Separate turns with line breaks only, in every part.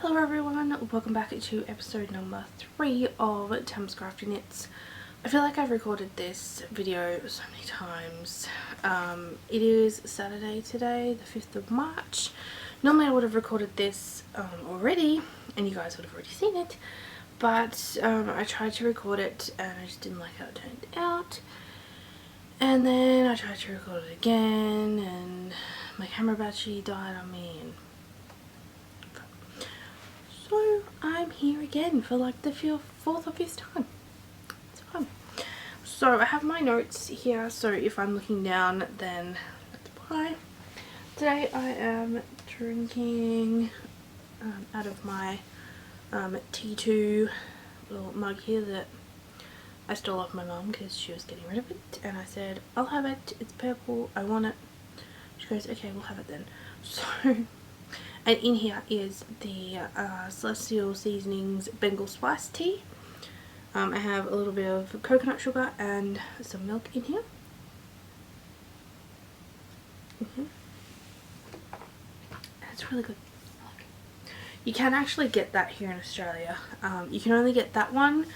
Hello everyone, welcome back to episode number 3 of TamsCraftyKnits. I feel like I've recorded this video so many times. It is Saturday today, the 5th of March. Normally I would have recorded this already and you guys would have already seen it, but I tried to record it and I just didn't like how it turned out. And then I tried to record it again and my camera battery died on me, and so I'm here again for like the 4th or 5th time. It's fun. So I have my notes here, so if I'm looking down then that's why. Today I am drinking out of my T2 little mug here that I stole off my mum because she was getting rid of it, and I said, I'll have it, it's purple, I want it. She goes, okay, we'll have it then. So, and in here is the Celestial Seasonings Bengal Spice Tea. I have a little bit of coconut sugar and some milk in here. It's really good. You can actually get that here in Australia. You can only get that one,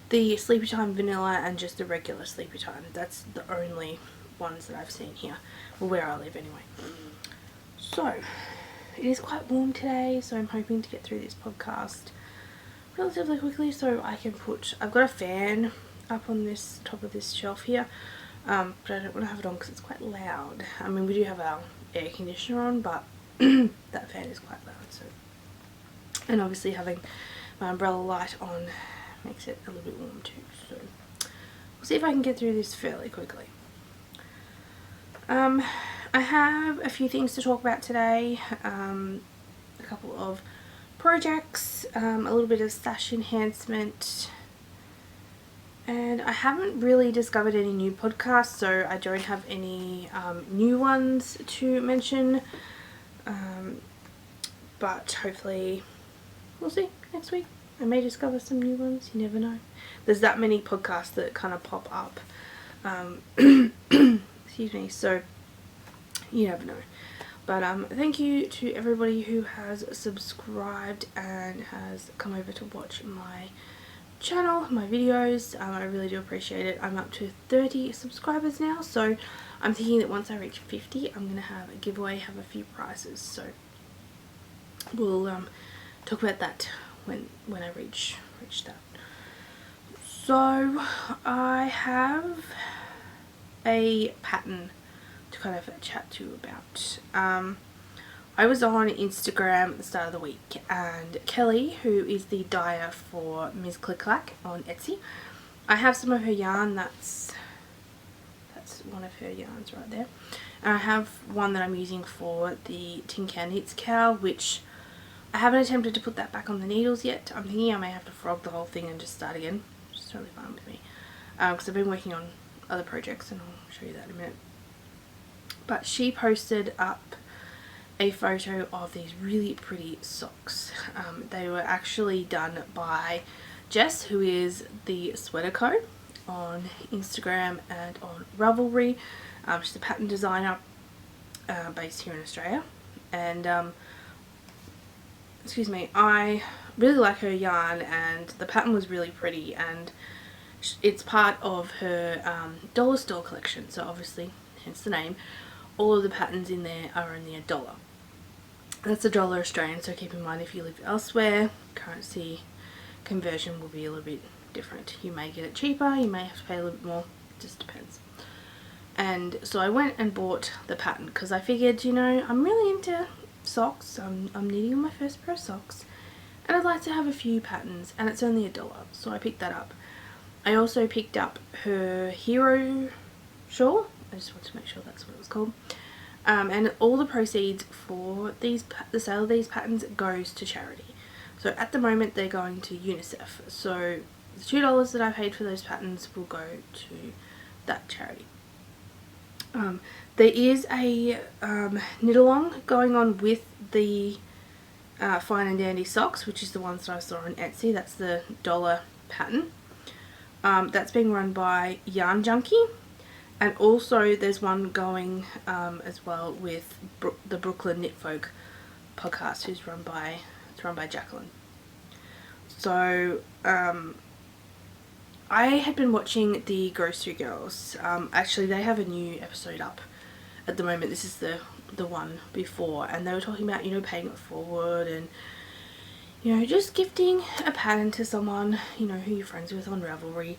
the Sleepy Time Vanilla, and just the regular Sleepy Time. That's the only ones that I've seen here, or where I live anyway. So, it is quite warm today, so I'm hoping to get through this podcast relatively quickly so I can I've got a fan up on this top of this shelf here, but I don't want to have it on because it's quite loud. I mean, we do have our air conditioner on, but that fan is quite loud, so. And obviously having my umbrella light on makes it a little bit warm too, so we'll see if I can get through this fairly quickly. I have a few things to talk about today, a couple of projects, a little bit of stash enhancement, and I haven't really discovered any new podcasts, so I don't have any new ones to mention, but hopefully we'll see next week. I may discover some new ones, you never know. There's that many podcasts that kind of pop up, excuse me, so you never know. But thank you to everybody who has subscribed and has come over to watch my channel, my videos. I really do appreciate it. I'm up to 30 subscribers now, so I'm thinking that once I reach 50 I'm going to have a giveaway, have a few prizes, so we'll talk about that when I reach that. So I have a pattern to kind of chat to you about. I was on Instagram at the start of the week, and Kelly, who is the dyer for Ms. Click Clack on Etsy, I have some of her yarn. That's one of her yarns right there, and I have one that I'm using for the Tin Can Knits cow, which I haven't attempted to put that back on the needles yet. I'm thinking I may have to frog the whole thing and just start again, which is totally fine with me, because I've been working on other projects and I'll show you that in a minute. But she posted up a photo of these really pretty socks. They were actually done by Jess, who is the Sweater Co on Instagram and on Ravelry. She's a pattern designer based here in Australia, and excuse me, I really like her yarn, and the pattern was really pretty, and it's part of her dollar store collection, so obviously, hence the name, all of the patterns in there are only $1. That's $1 Australian, so keep in mind if you live elsewhere, currency conversion will be a little bit different. You may get it cheaper, you may have to pay a little bit more, it just depends. And so I went and bought the pattern because I figured, you know, I'm really into socks, I'm knitting my first pair of socks, and I'd like to have a few patterns, and it's only $1, so I picked that up. I also picked up her hero shawl. I just wanted to make sure that's what it was called. And all the proceeds for the sale of these patterns goes to charity. So at the moment they're going to UNICEF. So the $2 that I paid for those patterns will go to that charity. There is a knit along going on with the Fine and Dandy socks, which is the ones that I saw on Etsy. That's the $1 pattern. That's being run by Yarn Junkie. And also there's one going as well with the Brooklyn Knit Folk podcast, who's run by run by Jacqueline. So I had been watching the Grocery Girls. Actually, they have a new episode up at the moment. This is the one before, and they were talking about, you know, paying it forward and, you know, just gifting a pattern to someone, you know, who you're friends with on Ravelry.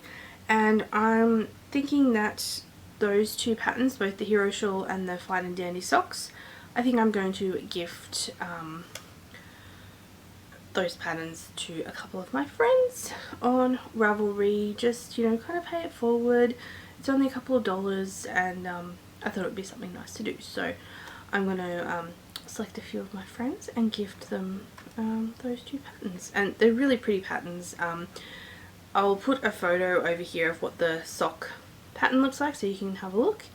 And I'm thinking that those two patterns, both the Hero Shawl and the Fine and Dandy Socks, I think I'm going to gift those patterns to a couple of my friends on Ravelry. Just, you know, kind of pay it forward. It's only a couple of dollars, and I thought it would be something nice to do. So I'm going to select a few of my friends and gift them those two patterns. And they're really pretty patterns. I'll put a photo over here of what the sock pattern looks like so you can have a look.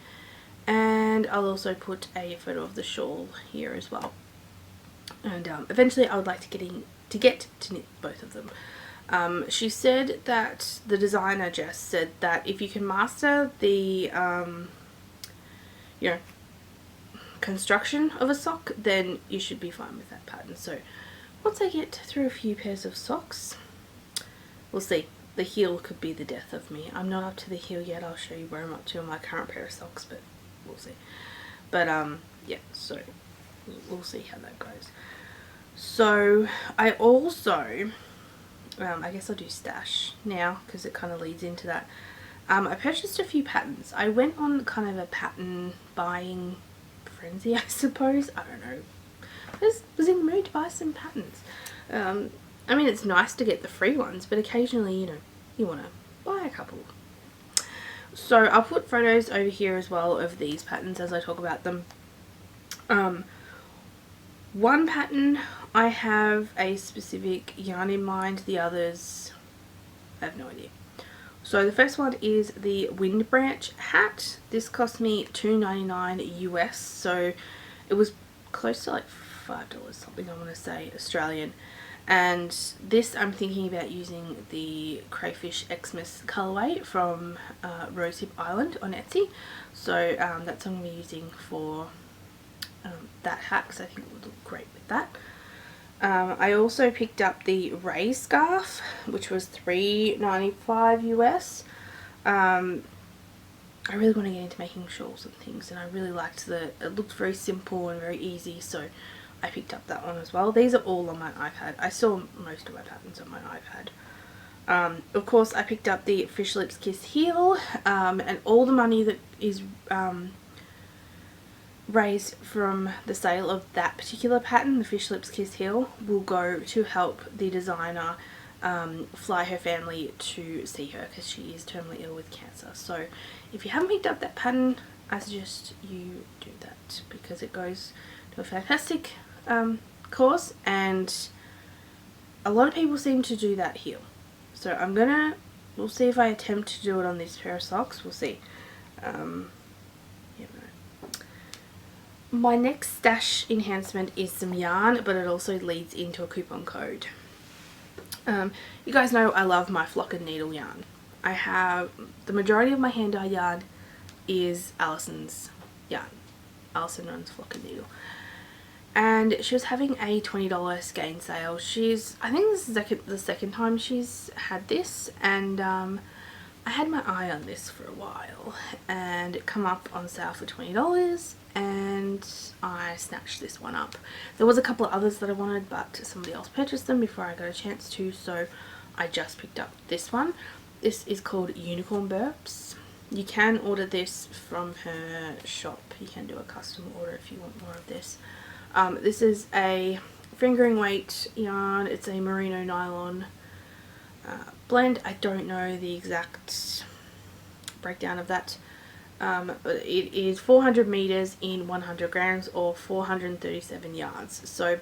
And I'll also put a photo of the shawl here as well. And eventually I would like to get to knit both of them. She said that, the designer Jess said that if you can master the you know, construction of a sock, then you should be fine with that pattern. So once I get through a few pairs of socks, we'll see. The heel could be the death of me. I'm not up to the heel yet. I'll show you where I'm up to on my current pair of socks, but we'll see. But yeah, so we'll see how that goes. So I also, I guess I'll do stash now because it kind of leads into that. I purchased a few patterns. I went on kind of a pattern buying frenzy, I suppose. I don't know. I just was in the mood to buy some patterns. I mean, it's nice to get the free ones, but occasionally, you know, you want to buy a couple. So I'll put photos over here as well of these patterns as I talk about them. One pattern, I have a specific yarn in mind. The others, I have no idea. So the first one is the Wind Branch hat. This cost me $2.99 US, so it was close to like $5 something, I want to say, Australian. And this I'm thinking about using the Crayfish Xmas colorway from Rosehip Island on Etsy. So that's what I'm going to be using for that hat, because I think it would look great with that. I also picked up the Ray scarf, which was $3.95 US. I really want to get into making shawls and things, and I really liked it looked very simple and very easy, so I picked up that one as well. These are all on my iPad. I saw most of my patterns on my iPad. Of course, I picked up the Fish Lips Kiss heel, and all the money that is raised from the sale of that particular pattern, the Fish Lips Kiss heel, will go to help the designer fly her family to see her, because she is terminally ill with cancer. So if you haven't picked up that pattern, I suggest you do that, because it goes to a fantastic cause, and a lot of people seem to do that heel. So we'll see if I attempt to do it on this pair of socks. We'll see. My next stash enhancement is some yarn, but it also leads into a coupon code. You guys know I love my flock and needle yarn. I have the majority of my hand dyed yarn is Alison's yarn. Alison runs Flock and Needle, and she was having a $20 skein sale. I think this is the second time she's had this, and I had my eye on this for a while, and it come up on sale for $20, and I snatched this one up. There was a couple of others that I wanted, but somebody else purchased them before I got a chance to, so I just picked up this one. This is called Unicorn Burps. You can order this from her shop. You can do a custom order if you want more of this. This is a fingering weight yarn. It's a merino nylon blend. I don't know the exact breakdown of that, but it is 400 meters in 100 grams or 437 yards. So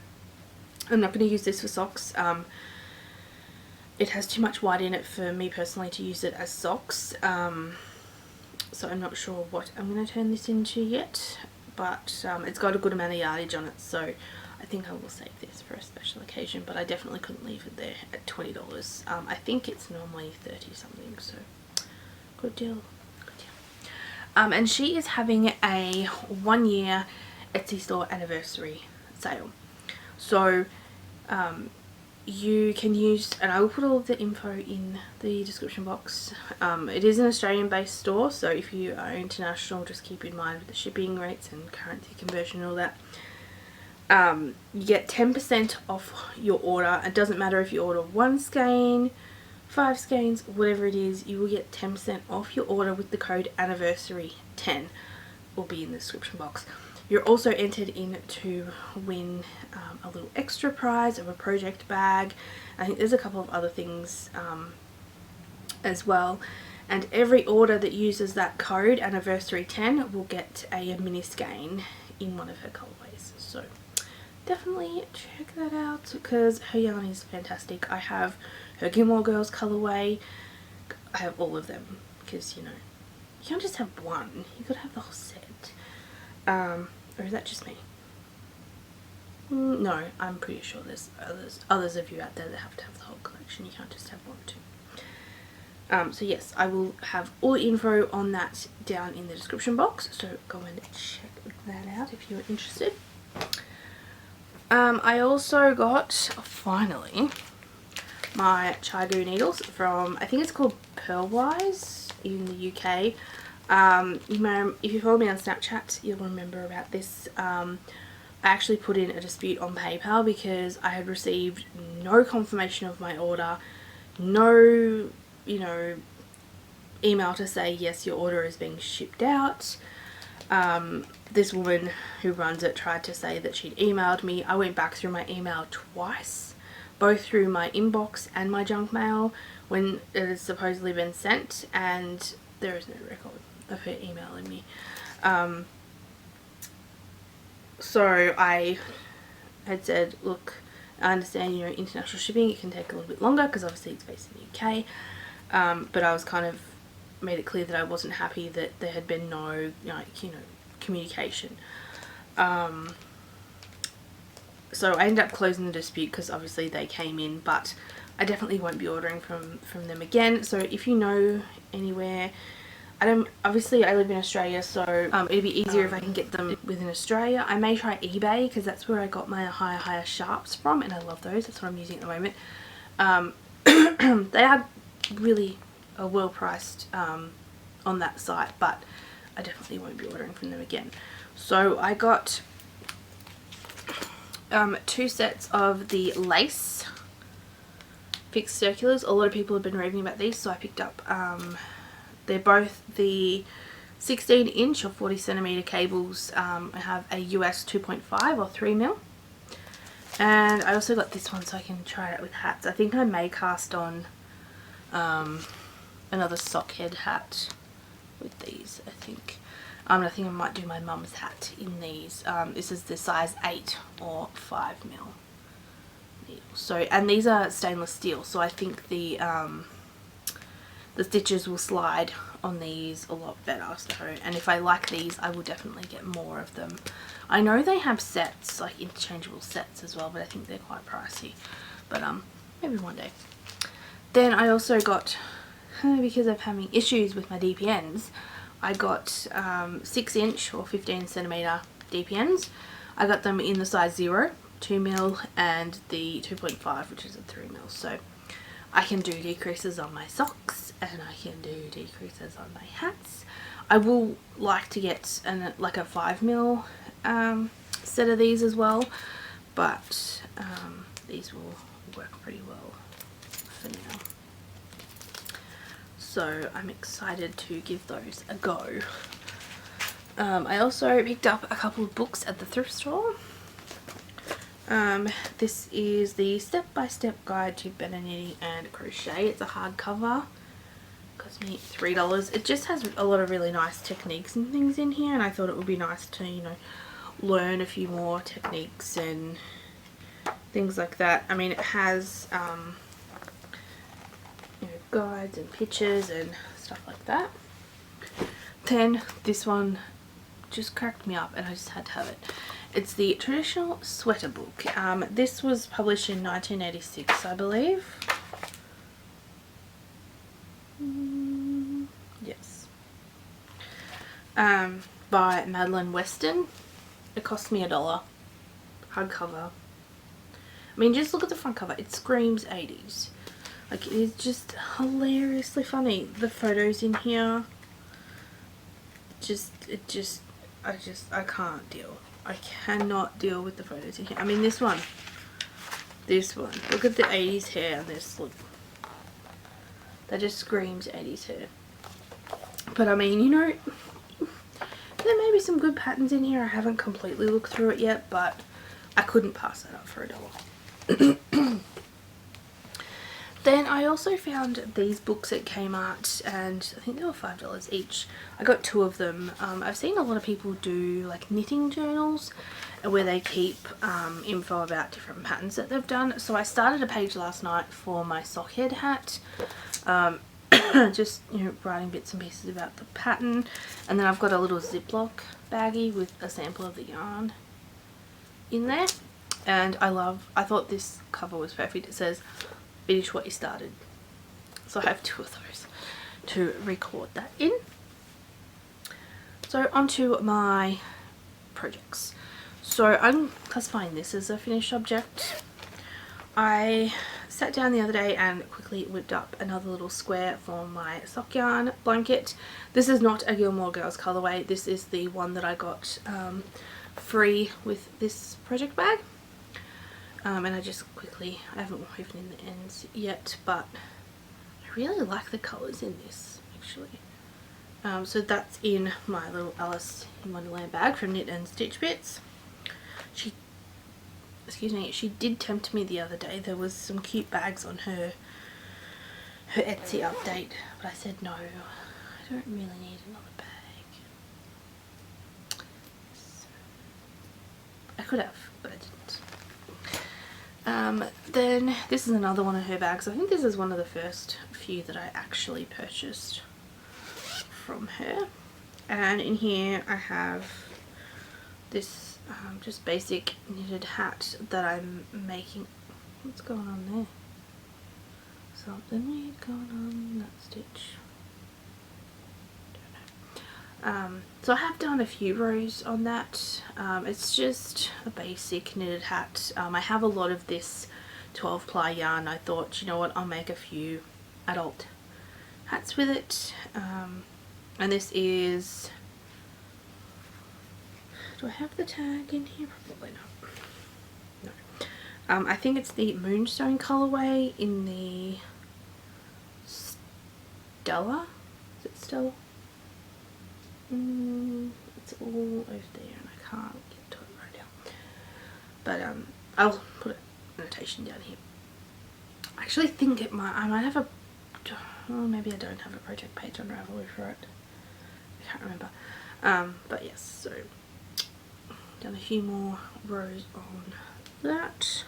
I'm not going to use this for socks. It has too much white in it for me personally to use it as socks. So I'm not sure what I'm going to turn this into yet, but it's got a good amount of yardage on it, so I think I will save this for a special occasion, but I definitely couldn't leave it there at $20. I think it's normally 30 something, so good deal, good deal. And she is having a 1-year Etsy store anniversary sale. So you can use, and I will put all of the info in the description box. It is an Australian based store, so if you are international, just keep in mind with the shipping rates and currency conversion and all that. You get 10% off your order. It doesn't matter if you order 1 skein, 5 skeins, whatever it is, you will get 10% off your order with the code anniversary10. Will be in the description box. You're also entered in to win a little extra prize of a project bag. I think there's a couple of other things as well. And every order that uses that code anniversary10 will get a mini skein in one of her colorways. So definitely check that out because her yarn is fantastic. I have her Gilmore Girls colorway. I have all of them because, you know, you can't just have one. You gotta have the whole set. Or is that just me? No, I'm pretty sure there's others of you out there that have to have the whole collection. You can't just have one or two. So yes, I will have all the info on that down in the description box. So go and check that out if you're interested. I also got, finally, my Chigu needles from, I think it's called Pearlwise in the UK. If you follow me on Snapchat, you'll remember about this. I actually put in a dispute on PayPal because I had received no confirmation of my order, no, you know, email to say yes, your order is being shipped out. This woman who runs it tried to say that she'd emailed me. I went back through my email twice, both through my inbox and my junk mail when it has supposedly been sent, and there is no record of her emailing me. So I had said, look, I understand, you know, international shipping, it can take a little bit longer because obviously it's based in the UK, but I was kind of made it clear that I wasn't happy that there had been no, like, you know, communication. So I ended up closing the dispute because obviously they came in, but I definitely won't be ordering from them again. So if you know anywhere, obviously I live in Australia, so it'd be easier if I can get them within Australia. I may try eBay because that's where I got my higher sharps from, and I love those. That's what I'm using at the moment. They are really well priced on that site, but I definitely won't be ordering from them again. So I got 2 sets of the lace fixed circulars. A lot of people have been raving about these, so I picked up they're both the 16-inch or 40cm cables. I have a US 2.5 or 3mm. And I also got this one so I can try it out with hats. I think I may cast on another sock head hat with these, I think. I think I might do my mum's hat in these. This is the size 8 or 5mm needle. So, and these are stainless steel, so I think the stitches will slide on these a lot better. So, and if I like these, I will definitely get more of them. I know they have sets, like interchangeable sets as well, but I think they're quite pricey. But maybe one day. Then I also got, because I'm having issues with my DPNs, I got 6-inch or 15cm DPNs. I got them in the size 0, 2mm, and the 2.5, which is a 3mm. So I can do decreases on my socks and I can do decreases on my hats. I will like to get like a 5mm set of these as well, but these will work pretty well for now. So I'm excited to give those a go. I also picked up a couple of books at the thrift store. This is the step-by-step guide to better knitting and crochet. It's a hardcover. Cost me $3. It just has a lot of really nice techniques and things in here, and I thought it would be nice to, you know, learn a few more techniques and things like that. I mean, it has you know, guides and pictures and stuff like that. Then this one just cracked me up and I just had to have it. It's the Traditional Sweater Book. This was published in 1986, I believe. Yes. By Madeline Weston. It cost me $1. Hardcover. mean, just look at the front cover. It screams 80s. Like, it is just hilariously funny. The photos in here, I can't deal. I cannot deal with the photos in here. I mean, this one, look at the 80s hair on this, look. That just screams 80s hair. But I mean, you know, there may be some good patterns in here. I haven't completely looked through it yet, but I couldn't pass that up for $1. Then I also found these books at Kmart, and I think they were $5 each. I got 2 of them. I've seen a lot of people do like knitting journals where they keep info about different patterns that they've done. So I started a page last night for my sock head hat. Just, you know, writing bits and pieces about the pattern. And then I've got a little Ziploc baggie with a sample of the yarn in there. And I thought this cover was perfect. It says, finish what you started. So I have 2 of those to record that in. So onto my projects. So I'm classifying this as a finished object. I sat down the other day and quickly whipped up another little square for my sock yarn blanket. This is not a Gilmore Girls colorway. This is the one that I got free with this project bag. And I just quickly, I haven't woven in the ends yet, but I really like the colours in this actually. So that's in my little Alice in Wonderland bag from Knit and Stitch Bits. She did tempt me the other day. There was some cute bags on her Etsy update, but I said no, I don't really need another bag. So, I could have, but I didn't. Then this is another one of her bags. I think this is one of the first few that I actually purchased from her. And in here I have this just basic knitted hat that I'm making. What's going on there? Something weird going on in that stitch. Don't know. So I have done a few rows on that. It's just a basic knitted hat. I have a lot of this 12 ply yarn. I thought, you know what, I'll make a few adult hats with it. And this is, do I have the tag in here? Probably not. No. I think it's the Moonstone colorway in the Stella. Is it Stella? It's all over there and I can't get to it right now. But I'll put a notation down here. I actually think it might, I might have a, oh, maybe I don't have a project page on Ravelry for it. I can't remember. But yes, so done a few more rows on that.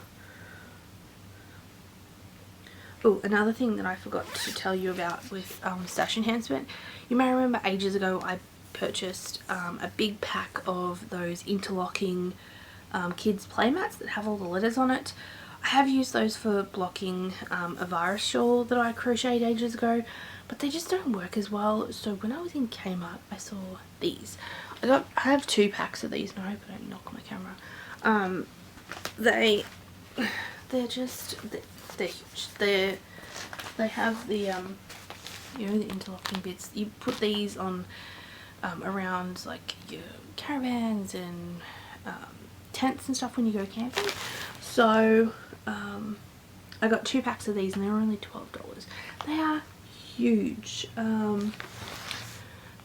Oh, another thing that I forgot to tell you about with stash enhancement. You may remember ages ago I purchased a big pack of those interlocking kids playmats that have all the letters on it. I have used those for blocking a virus shawl that I crocheted ages ago, but they just don't work as well. So when I was in Kmart I saw these. I have 2 packs of these. No, I hope I don't knock my camera. They're just, they're huge. They have the you know, the interlocking bits. You put these on around like your caravans and tents and stuff when you go camping. So I got 2 packs of these and they were only $12. They are huge.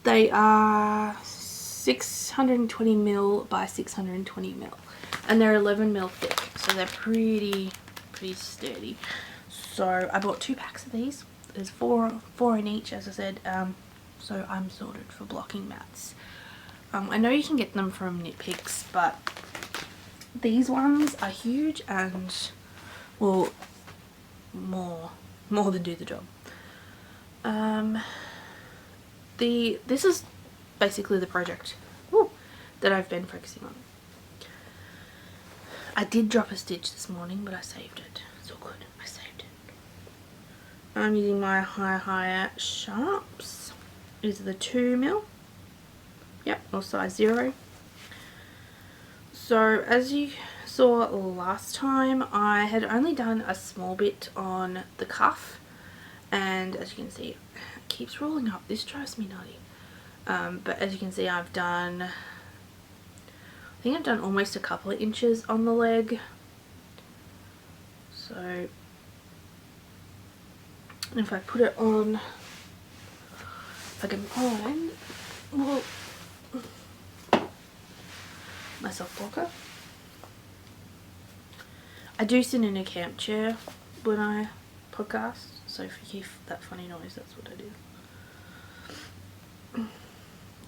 They are 620mm by 620mm and they're 11mm thick, so they're pretty sturdy. So I bought 2 packs of these. There's four in each, as I said. So I'm sorted for blocking mats. I know you can get them from Knit Picks, but these ones are huge and will more than do the job. This is basically the project that I've been focusing on. I did drop a stitch this morning, but I saved it. It's all good. I saved it. I'm using my higher sharps. These are the 2mm. Yep, or size 0. So saw last time, I had only done a small bit on the cuff, and as you can see, it keeps rolling up. This drives me nutty. But as you can see, I think I've done almost a couple of inches on the leg. So if I put it on, if I can find, well, my soft blocker. I do sit in a camp chair when I podcast, so forgive that funny noise, that's what I do.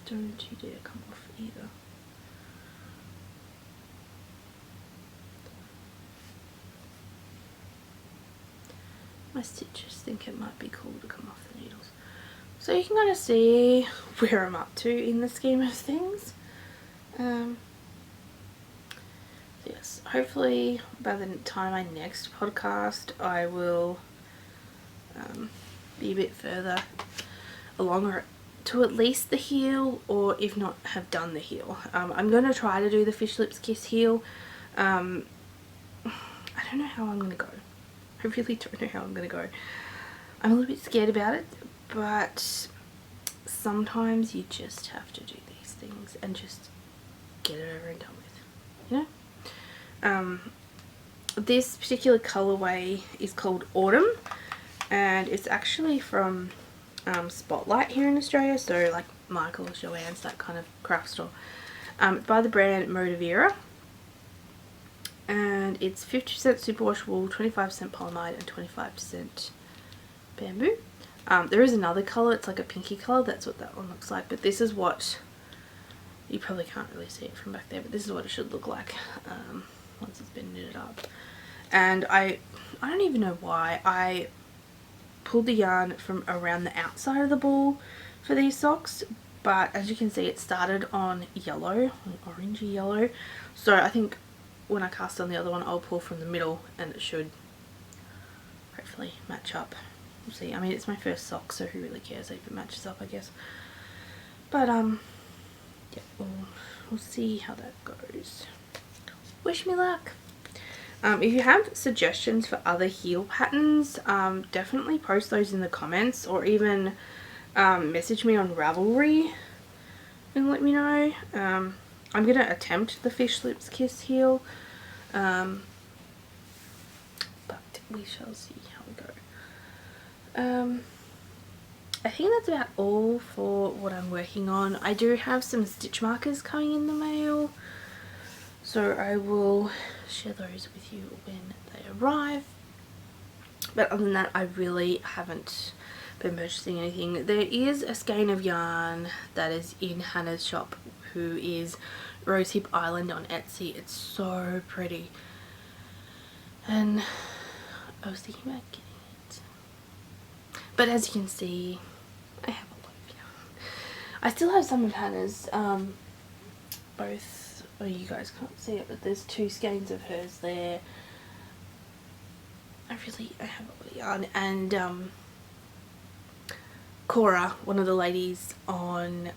Don't you dare come off either. My stitches think it might be cool to come off the needles. So you can kind of see where I'm up to in the scheme of things. Yes, hopefully by the time I next podcast I will be a bit further along, or to at least the heel, or if not have done the heel. I'm going to try to do the Fish Lips Kiss heel. I don't know how I'm going to go. I really don't know how I'm going to go. I'm a little bit scared about it, but sometimes you just have to do these things and just get it over and done with, you know? This particular colorway is called Autumn, and it's actually from Spotlight here in Australia, so like Michael's, Joanne's, that kind of craft store. By the brand Modavera, and it's 50% superwash wool, 25% polyamide, and 25% bamboo. There is another colour, it's like a pinky colour, that's what that one looks like, but this is what, you probably can't really see it from back there, but this is what it should look like once it's been knitted up. And I don't even know why I pulled the yarn from around the outside of the ball for these socks, but as you can see, it started on yellow, orangey yellow, so I think when I cast on the other one I'll pull from the middle and it should hopefully match up. We'll see. I mean, it's my first sock, so who really cares if it matches up, I guess. But yeah, we'll see how that goes. Wish me luck. If you have suggestions for other heel patterns, definitely post those in the comments, or even message me on Ravelry and let me know. I'm going to attempt the Fish Lips Kiss heel, but we shall see how we go. I think that's about all for what I'm working on. I do have some stitch markers coming in the mail, so I will share those with you when they arrive. But other than that, I really haven't been purchasing anything. There is a skein of yarn that is in Hannah's shop, who is Rosehip Island on Etsy. It's so pretty, and I was thinking about getting it. But as you can see, I have a lot of yarn. I still have some of Hannah's, both, oh, you guys can't see it, but there's two skeins of hers there. I have a lot of yarn. And Cora, one of the ladies on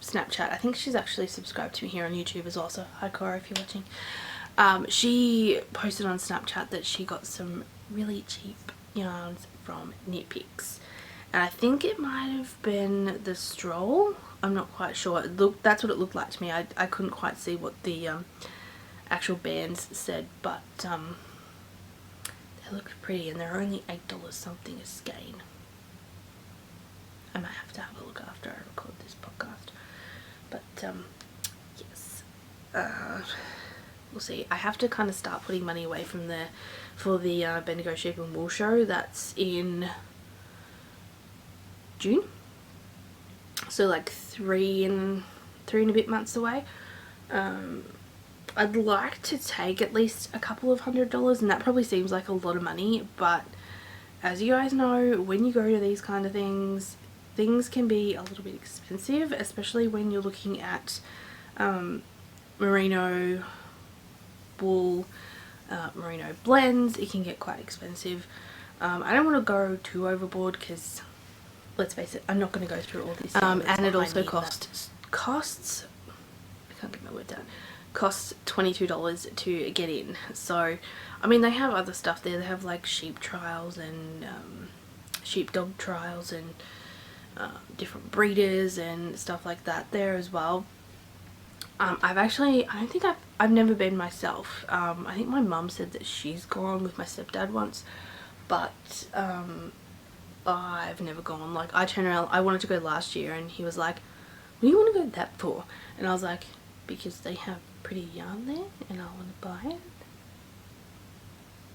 Snapchat, I think she's actually subscribed to me here on YouTube as well, so hi Cora if you're watching. She posted on Snapchat that she got some really cheap yarns from Knit Picks, and I think it might have been the Stroll. I'm not quite sure. That's what it looked like to me. I couldn't quite see what the actual bands said, but they looked pretty, and they're only $8 something a skein. I might have to have a look after I record this podcast, but yes, we'll see. I have to kind of start putting money away for the Bendigo Sheep and Wool show. That's in June, so like three and a bit months away. I'd like to take at least a couple of $100, and that probably seems like a lot of money, but as you guys know, when you go to these kind of things can be a little bit expensive, especially when you're looking at merino wool, merino blends. It can get quite expensive. I don't want to go too overboard because, let's face it, I'm not going to go through all this. And it also costs, I can't get my word down, costs $22 to get in. So I mean, they have other stuff there. They have like sheep trials and sheepdog trials and different breeders and stuff like that there as well. I don't think I've never been myself. I think my mum said that she's gone with my stepdad once, but I've never gone. Like, I turned around, I wanted to go last year, and he was like, what do you want to go that for? And I was like, because they have pretty yarn there and I want to buy it.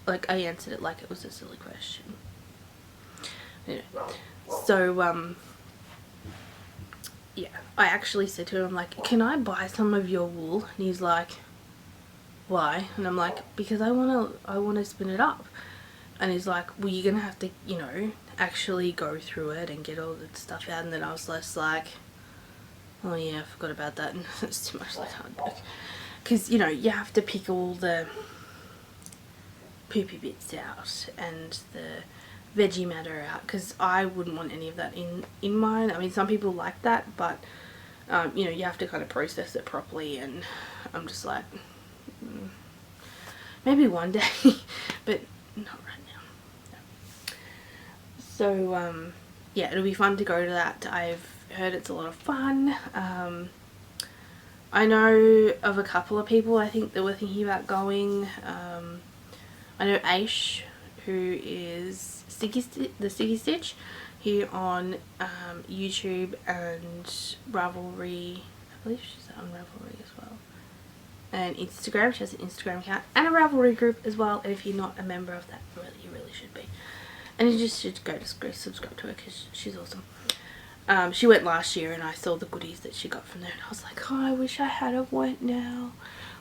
Like, I answered it like it was a silly question. Anyway, so yeah, I actually said to him, like, can I buy some of your wool? And he's like, why? And I'm like, because I want to spin it up. And he's like, well, you're gonna have to, you know, actually go through it and get all the stuff out. And then I was just like, oh yeah, I forgot about that. And it's too much like hard work, because, you know, you have to pick all the poopy bits out and the veggie matter out, because I wouldn't want any of that in mine. I mean, some people like that, but you know, you have to kind of process it properly, and I'm just like, maybe one day, but not right now. No. So yeah, it'll be fun to go to that. I've heard it's a lot of fun. I know of a couple of people I think that were thinking about going. I know Aish, who is the Sticky Stitch, here on YouTube and Ravelry. I believe she's on Ravelry as well, and Instagram. She has an Instagram account and a Ravelry group as well. And if you're not a member of that, you really should be. And you just should go subscribe to her, because she's awesome. She went last year, and I saw the goodies that she got from there, and I was like, oh, I wish I had have went now.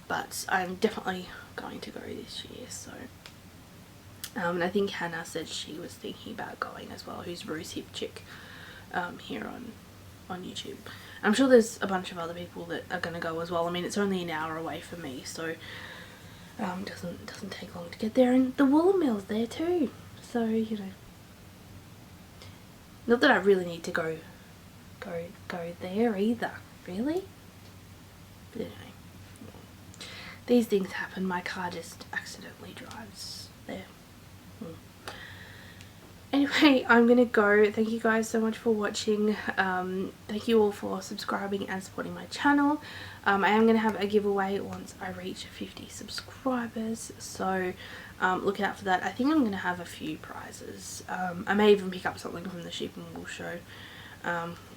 But I'm definitely going to go this year. So and I think Hannah said she was thinking about going as well, who's Rose Hip Chick here on YouTube. I'm sure there's a bunch of other people that are going to go as well. I mean, it's only an hour away from me, so doesn't take long to get there. And the Wool Mill's there too, so, you know, not that I really need to go there either, really. But anyway, these things happen. My car just accidentally drives there. Anyway, I'm gonna go. Thank you guys so much for watching. Thank you all for subscribing and supporting my channel. I am gonna have a giveaway once I reach 50 subscribers, so look out for that. I think I'm gonna have a few prizes. I may even pick up something from the Sheep and Wool show.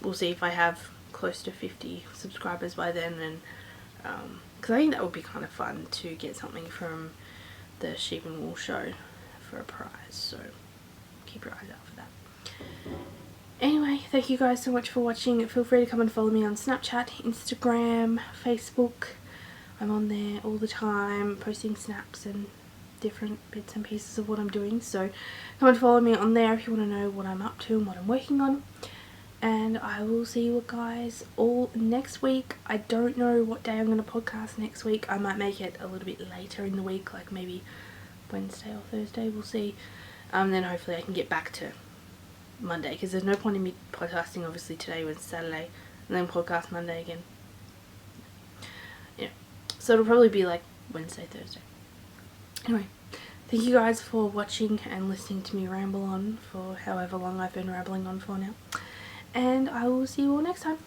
We'll see if I have close to 50 subscribers by then, and because I think that would be kind of fun to get something from the Sheep and Wool show for a prize, so keep your eyes out for that. Anyway, thank you guys so much for watching. Feel free to come and follow me on Snapchat, Instagram, Facebook. I'm on there all the time, posting snaps and different bits and pieces of what I'm doing, so come and follow me on there if you want to know what I'm up to and what I'm working on. And I will see you guys all next week. I don't know what day I'm going to podcast next week. I might make it a little bit later in the week, like maybe Wednesday or Thursday, we'll see. Then hopefully I can get back to Monday, because there's no point in me podcasting obviously today when it's Saturday and then podcast Monday again. Yeah, so it'll probably be like Wednesday, Thursday. Anyway, thank you guys for watching and listening to me ramble on for however long I've been rambling on for now. And I will see you all next time.